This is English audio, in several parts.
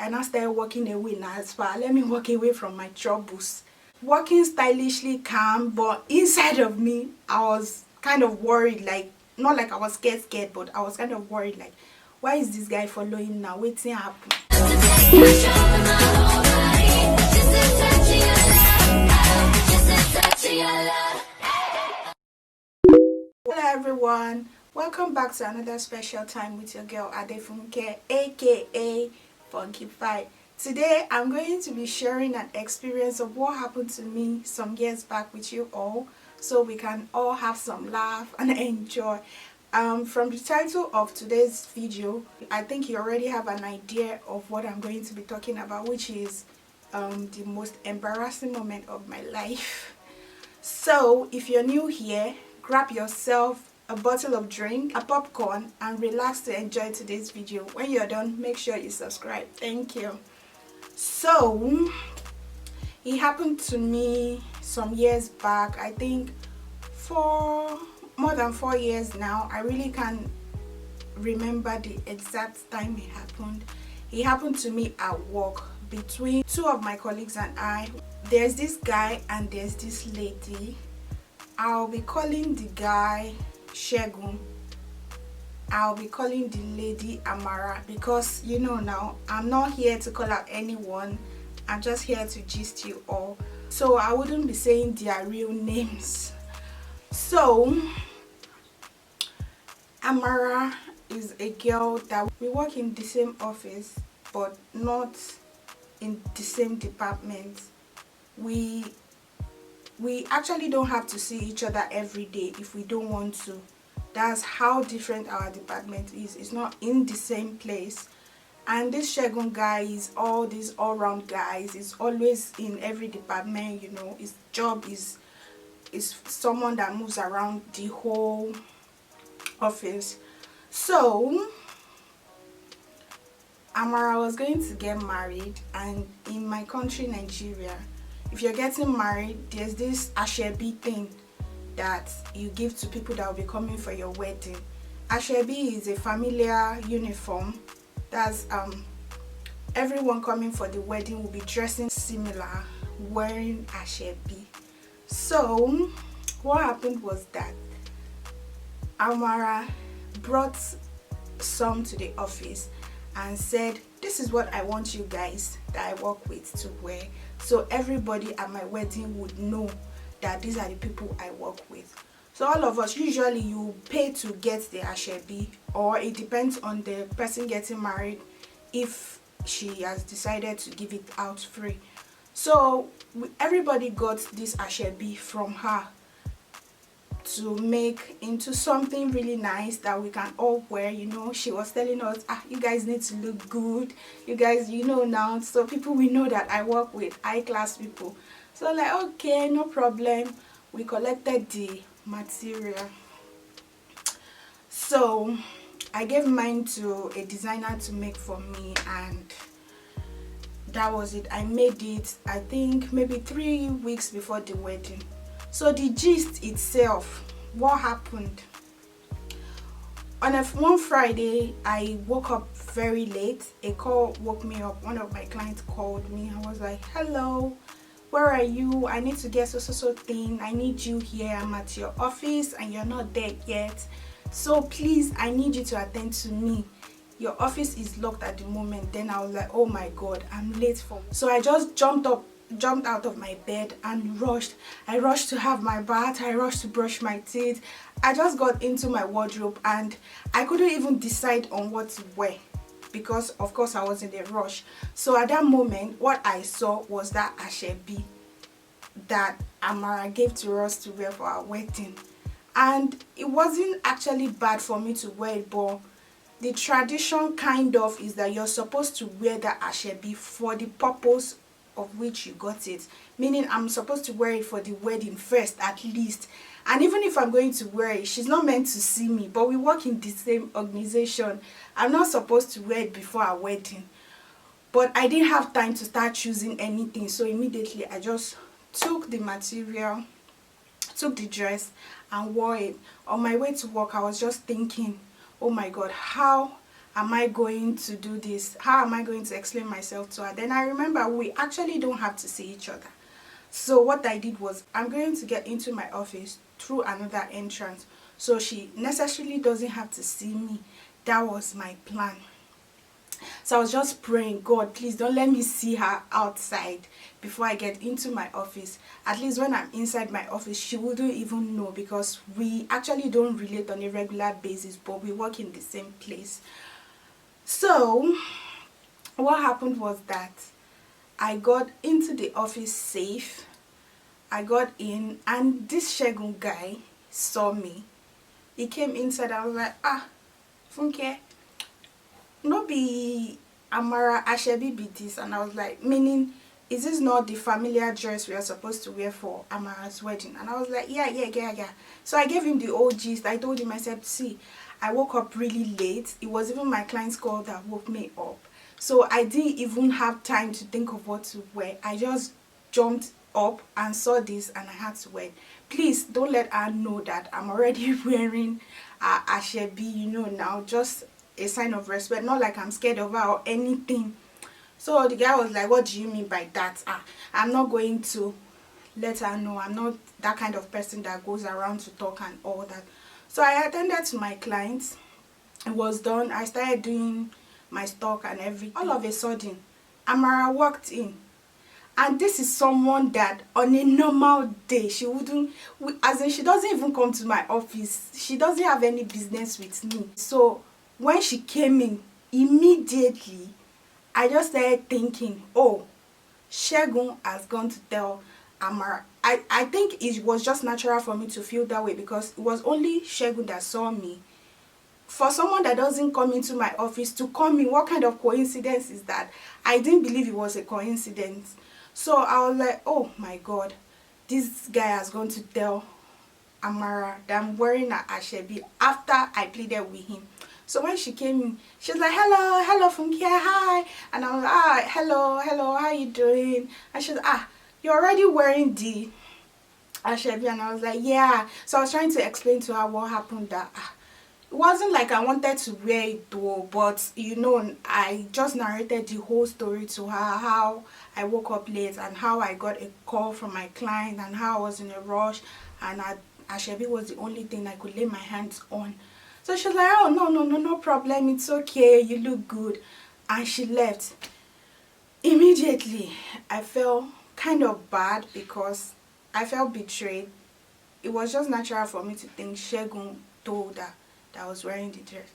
and I started walking away. Now as far, let me walk away from my troubles. Walking stylishly calm, but inside of me I was kind of worried, like not like I was scared, but I was kind of worried, like why is this guy following now? Waiting happen. Hello everyone, welcome back to another special time with your girl Adefunke, aka Phunkyfied. Today I'm going to be sharing an experience of what happened to me some years back with you all, so we can all have some laugh and enjoy. From the title of today's video, I think you already have an idea of what I'm going to be talking about, which is the most embarrassing moment of my life. So if you're new here, grab yourself a bottle of drink, a popcorn, and relax to enjoy today's video. When you're done, make sure you subscribe. Thank you. So it happened to me some years back, I think for more than 4 years now. I really can't remember the exact time it happened. It happened to me at work between two of my colleagues and I. There's this guy and there's this lady. I'll be calling the guy Shegun. I'll be calling the lady Amara, because you know now I'm not here to call out anyone. I'm just here to gist you all, so I wouldn't be saying their real names. So Amara is a girl that we work in the same office but not in the same department. We actually don't have to see each other every day if we don't want to. That's how different our department is. It's not in the same place. And this Shegun guy is all these all-round guys. He's always in every department, you know. His job is someone that moves around the whole office. So Amara was going to get married, and in my country, Nigeria, if you're getting married, there's this ashebi thing that you give to people that will be coming for your wedding. Ashebi is a familiar uniform. That's everyone coming for the wedding will be dressing similar, wearing ashebi. So what happened was that Amara brought some to the office and said, this is what I want you guys that I work with to wear, so everybody at my wedding would know that these are the people I work with. So all of us, usually you pay to get the ashebi, or it depends on the person getting married if she has decided to give it out free. So everybody got this ashebi from her to make into something really nice that we can all wear. You know, she was telling us, you guys need to look good, you guys, you know, now, so people we know that I work with, high class people. So like, okay, no problem. We collected the material. So I gave mine to a designer to make for me, and that was it. I made it, I think maybe 3 weeks before the wedding. So the gist itself, what happened on one Friday, I woke up very late. A call woke me up. One of my clients called me. I was like, hello, where are you? I need to get so thing. I need you here. I'm at your office and you're not there yet, so please, I need you to attend to me. Your office is locked at the moment. Then I was like, oh my god, I'm late for. So I just jumped out of my bed and rushed. I rushed to have my bath. I rushed to brush my teeth. I just got into my wardrobe and I couldn't even decide on what to wear, because of course I was in a rush. So at that moment, what I saw was that ashebi that Amara gave to us to wear for our wedding, and it wasn't actually bad for me to wear it, but the tradition kind of is that you're supposed to wear that ashebi for the purpose of which you got it, meaning I'm supposed to wear it for the wedding first at least. And even if I'm going to wear it, she's not meant to see me, but we work in the same organization. I'm not supposed to wear it before our wedding. But I didn't have time to start choosing anything, so immediately I just took the material, took the dress and wore it. On my way to work, I was just thinking, oh my god, how am I going to do this? How am I going to explain myself to her? Then I remember we actually don't have to see each other. So what I did was, I'm going to get into my office through another entrance, so she necessarily doesn't have to see me. That was my plan. So I was just praying, God, please don't let me see her outside before I get into my office. At least when I'm inside my office, she wouldn't even know, because we actually don't relate on a regular basis, but we work in the same place. So what happened was that I got into the office safe. I got in, and this Shegun guy saw me. He came inside. I was like, Funke, no be Amara Ashebi be this. And I was like, meaning, is this not the familiar dress we are supposed to wear for Amara's wedding? And I was like, yeah. So I gave him the old gist. I told him, I said, see, I woke up really late. It was even my client's call that woke me up. So I didn't even have time to think of what to wear. I just jumped up and saw this, and I had to wear it. Please don't let her know that I'm already wearing Ashebi, now, just a sign of respect, not like I'm scared of her or anything. So the guy was like, what do you mean by that? I'm not going to let her know. I'm not that kind of person that goes around to talk and all that. So I attended to my clients. It was done. I started doing my stock and everything. All of a sudden, Amara walked in. And this is someone that on a normal day, she wouldn't, as in, she doesn't even come to my office. She doesn't have any business with me. So when she came in, immediately, I just started thinking, oh, Shegun has gone to tell Amara. I think it was just natural for me to feel that way, because it was only Shegun that saw me. For someone that doesn't come into my office to come in, what kind of coincidence is that? I didn't believe it was a coincidence. So I was like, oh my God, this guy has gone to tell Amara that I'm wearing an Ashebi after I pleaded with him. So when she came in, she was like, hello Funke, hi. And I was like, hello, how you doing? And she was like, you're already wearing the Ashebi. And I was like, yeah. So I was trying to explain to her what happened, that it wasn't like I wanted to wear it though, but I just narrated the whole story to her, how I woke up late and how I got a call from my client and how I was in a rush, and Ashebi was the only thing I could lay my hands on. So she was like, oh, no problem, it's okay, you look good. And she left. Immediately, I felt kind of bad because I felt betrayed. It was just natural for me to think Shegun told her that I was wearing the dress.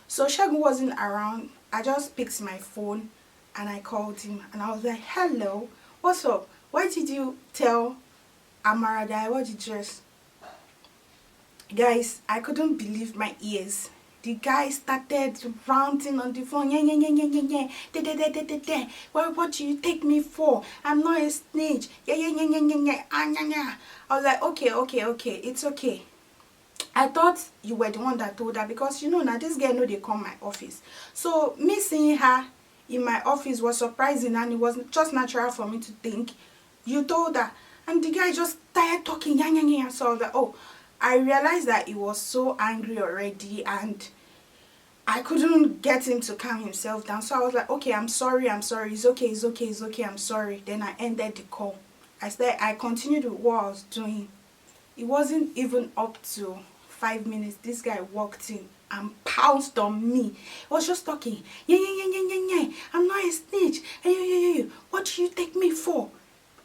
So Shegun wasn't around. I just picked my phone and I called him, and I was like, hello, what's up? Why did you tell Amara that I wore the dress? Guys, I couldn't believe my ears. The guy started ranting on the phone. What do you take me for? I'm not a snitch. I was like, okay, it's okay. I thought you were the one that told her, because now this girl know they come my office. So me seeing her in my office was surprising, and it was just natural for me to think you told her. And the guy just started talking. So I was like, oh, I realized that he was so angry already, and I couldn't get him to calm himself down. So I was like, okay, I'm sorry, it's okay, I'm sorry. Then I ended the call. I continued with what I was doing. It wasn't even up to 5 minutes. This guy walked in and pounced on me. He was just talking. I'm not a snitch. Hey, what do you take me for?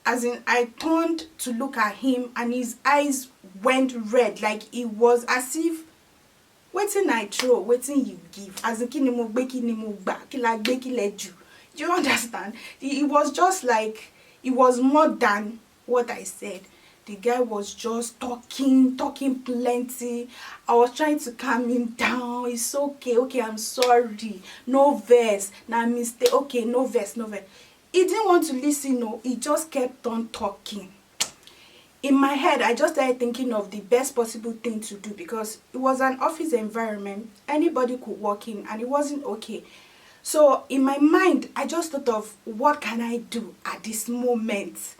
As in, I turned to look at him, and his eyes went red, like it was as if waiting I throw, waiting you give. As in, you understand? It was just like, it was more than what I said. The guy was just talking plenty. I was trying to calm him down. It's okay, I'm sorry. No verse. Nah, mistake. Okay, no verse. He didn't want to listen, no. He just kept on talking. In my head, I just started thinking of the best possible thing to do, because it was an office environment. Anybody could walk in, and it wasn't okay. So in my mind, I just thought of, what can I do at this moment?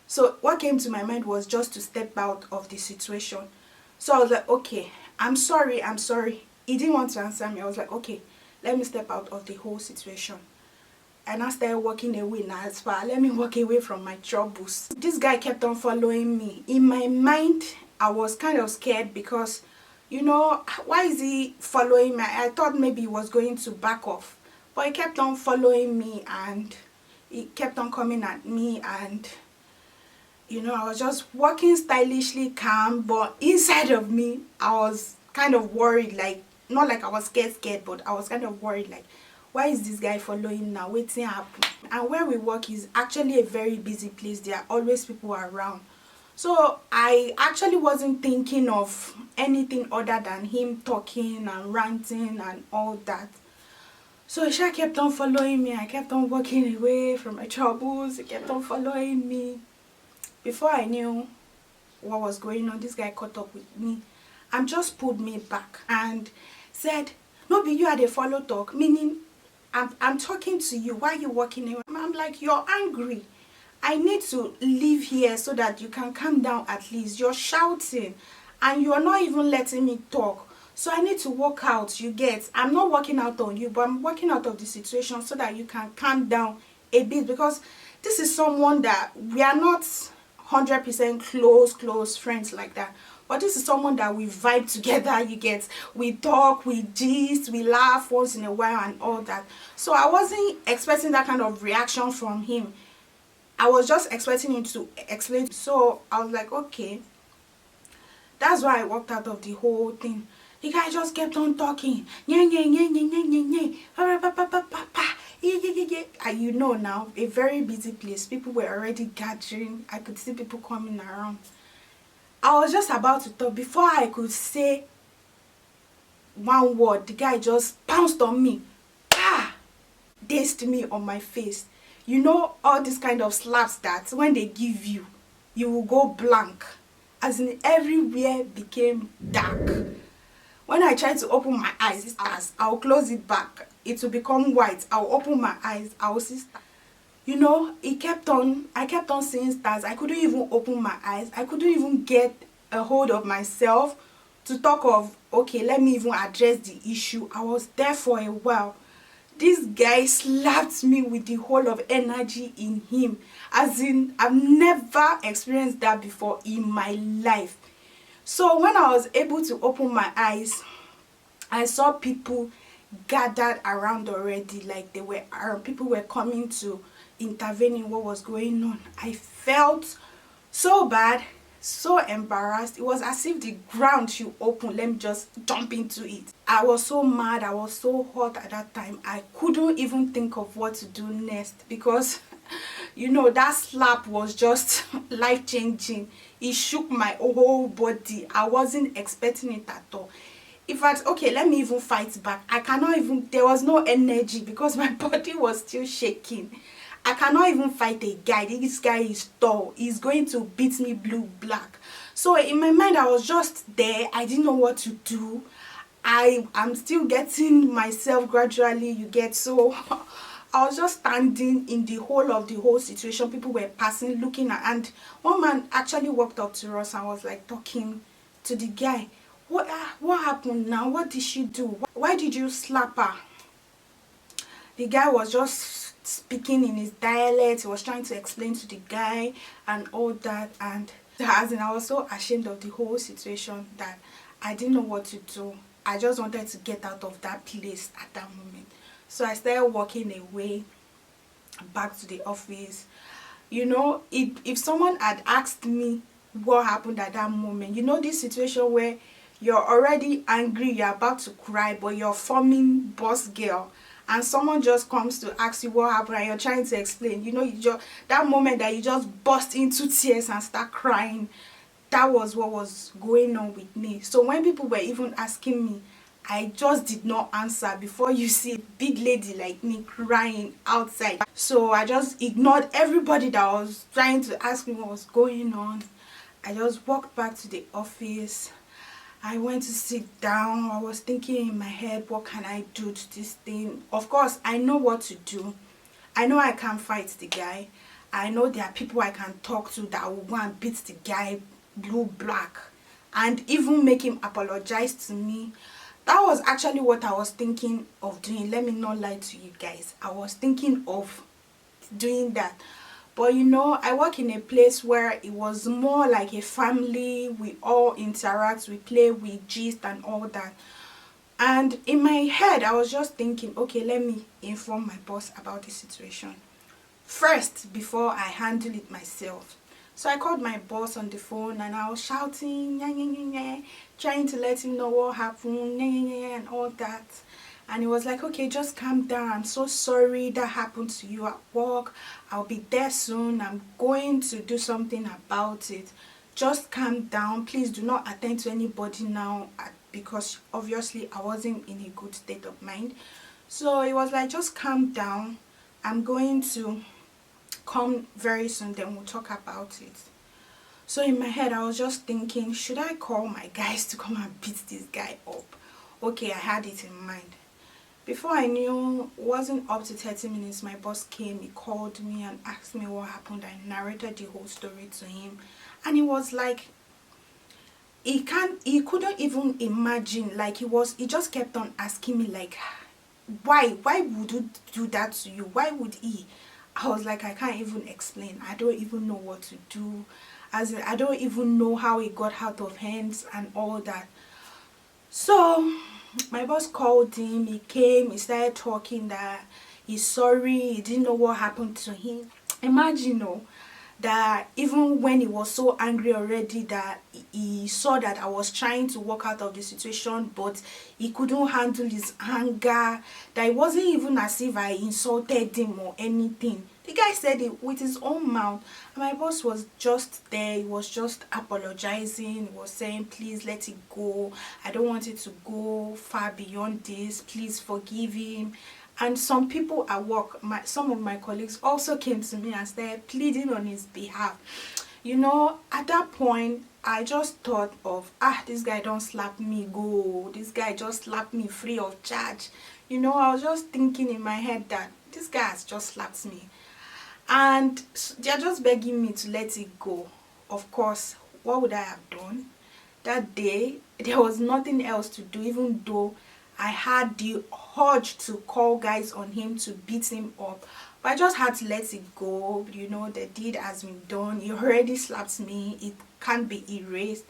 So what came to my mind was just to step out of the situation. So I was like, okay, I'm sorry. He didn't want to answer me. I was like, okay, let me step out of the whole situation. And I started walking away now. As far, let me walk away from my troubles. This guy kept on following me. In my mind, I was kind of scared because, you know, why is he following me? I thought maybe he was going to back off. But he kept on following me and he kept on coming at me, and you know, I was just walking stylishly calm, but inside of me, I was kind of worried, like, not like I was scared, but I was kind of worried, like, why is this guy following now? Waiting happen. And where we work is actually a very busy place. There are always people around. So I actually wasn't thinking of anything other than him talking and ranting and all that. So Isha kept on following me. I kept on walking away from my troubles. He kept on following me. Before I knew what was going on, this guy caught up with me and just pulled me back and said, "No, be you had a follow talk," meaning I'm talking to you. Why are you walking away? I'm like, you're angry. I need to leave here so that you can calm down at least. You're shouting and you're not even letting me talk. So I need to walk out, you get. I'm not walking out on you, but I'm walking out of the situation so that you can calm down a bit, because this is someone that we are not 100% close friends like that. But this is someone that we vibe together, you get. We talk, we gist, we laugh once in a while and all that. So I wasn't expecting that kind of reaction from him. I was just expecting him to explain. So I was like, okay. That's why I walked out of the whole thing. The guy just kept on talking. And you know now, a very busy place. People were already gathering. I could see people coming around. I was just about to talk. Before I could say one word, the guy just pounced on me. Dazed me on my face. You know all this kind of slaps that when they give you, you will go blank. As in, everywhere became dark. When I tried to open my eyes, I'll close it back. It will become white. I'll open my eyes. I'll see stars. You know, I kept on seeing stars. I couldn't even open my eyes. I couldn't even get a hold of myself to talk of, okay, let me even address the issue. I was there for a while. This guy slapped me with the whole of energy in him. As in, I've never experienced that before in my life. So when I was able to open my eyes, I saw people gathered around already. Like people were coming to intervene in what was going on. I felt so bad, so embarrassed. It was as if the ground should open. Let me just jump into it. I was so mad. I was so hot at that time. I couldn't even think of what to do next, because you know, that slap was just life-changing. It shook my whole body. I wasn't expecting it at all. In fact, okay, let me even fight back. I cannot even, there was no energy because my body was still shaking. I cannot even fight a guy. This guy is tall. He's going to beat me blue black. So in my mind, I was just there. I didn't know what to do. I'm still getting myself gradually, you get. So I was just standing in the whole situation. People were passing, looking at, and one man actually walked up to us and was like talking to the guy. What happened now? What did she do? Why did you slap her? The guy was just speaking in his dialect. He was trying to explain to the guy and all that, and as in, I was so ashamed of the whole situation that I didn't know what to do. I just wanted to get out of that place at that moment. So I started walking away back to the office. You know, if someone had asked me what happened at that moment, you know, this situation where you're already angry, you're about to cry, but you're forming boss girl, and someone just comes to ask you what happened and you're trying to explain, you know, that moment that you just burst into tears and start crying. That was what was going on with me. So when people were even asking me, I just did not answer. Before you see a big lady like me crying outside. So I just ignored everybody that was trying to ask me what was going on. I just walked back to the office. I went to sit down. I was thinking in my head, what can I do to this thing? Of course, I know what to do. I know I can't fight the guy. I know there are people I can talk to that will go and beat the guy blue black and even make him apologize to me. That was actually what I was thinking of doing. Let me not lie to you guys. I was thinking of doing that. But you know, I work in a place where it was more like a family. We all interact, we play, we gist and all that. And in my head, I was just thinking, okay, let me inform my boss about the situation first before I handle it myself. So I called my boss on the phone and I was shouting, "Nya, nya, nya, nya," trying to let him know what happened, nya, nya, nya, and all that. And he was like, okay, just calm down. I'm so sorry that happened to you at work. I'll be there soon. I'm going to do something about it. Just calm down. Please do not attend to anybody now, because obviously I wasn't in a good state of mind. So it was like, just calm down. I'm going to come very soon, then we'll talk about it. So in my head, I was just thinking, should I call my guys to come and beat this guy up? Okay, I had it in mind. Before I knew, it wasn't up to 30 minutes, my boss came, he called me and asked me what happened. I narrated the whole story to him, and he was like, he couldn't even imagine. Like, he just kept on asking me, like, why would you do that to you? Why would he? I was like, I can't even explain. I don't even know what to do. As in, I don't even know how it got out of hands and all that. So my boss called him, he came, he started talking that he's sorry, he didn't know what happened to him. Imagine, that even when he was so angry already, that he saw that I was trying to walk out of the situation, but he couldn't handle his anger, that it wasn't even as if I insulted him or anything. The guy said it with his own mouth, and my boss was just there. He was just apologizing. He was saying, please let it go. I don't want it to go far beyond this. Please forgive him. And some people at work, some of my colleagues also came to me and started pleading on his behalf. You know, at that point, I just thought of, this guy don't slap me, go. This guy just slapped me free of charge. You know, I was just thinking in my head that this guy has just slapped me. And they're just begging me to let it go. Of course, what would I have done? That day, there was nothing else to do, even though I had the urge to call guys on him to beat him up. But I just had to let it go. You know, the deed has been done. He already slapped me. It can't be erased.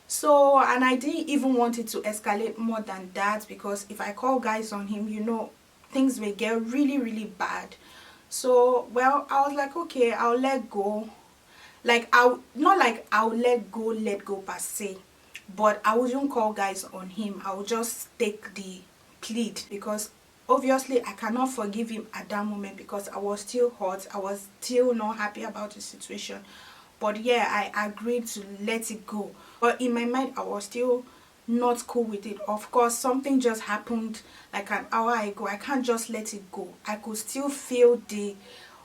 So, and I didn't even want it to escalate more than that, because if I call guys on him, you know, things may get really, really bad. So, well, I was like, okay, I'll let go. Like, I'll let go per se, but I wouldn't call guys on him. I would just take the plead, because obviously I cannot forgive him at that moment, because I was still hurt. I was still not happy about the situation. But yeah, I agreed to let it go. But in my mind, I was still not cool with it. Of course, something just happened like an hour ago. I can't just let it go. I could still feel the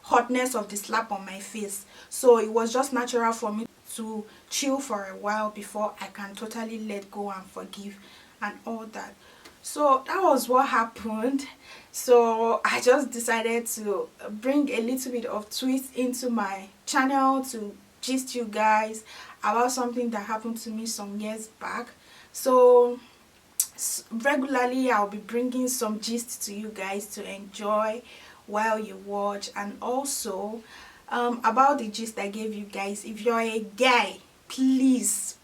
hotness of the slap on my face. So it was just natural for me to chill for a while before I can totally let go and forgive and all that. So that was what happened. So I just decided to bring a little bit of twist into my channel to gist you guys about something that happened to me some years back. So regularly I'll be bringing some gist to you guys to enjoy while you watch. And also about the gist I gave you guys, if you're a guy, please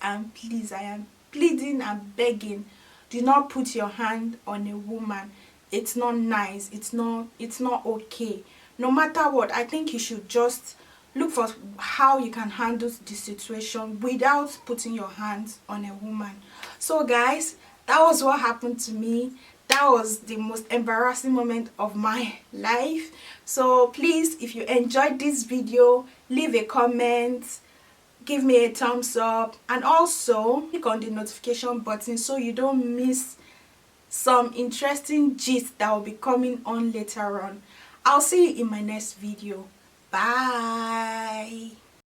and please, I am pleading and begging, do not put your hand on a woman. It's not nice. It's not okay. No matter what, I think you should just look for how you can handle the situation without putting your hands on a woman. So guys, that was what happened to me. That was the most embarrassing moment of my life. So please, if you enjoyed this video, leave a comment, give me a thumbs up, and also click on the notification button so you don't miss some interesting gist that will be coming on later on. I'll see you in my next video. Bye.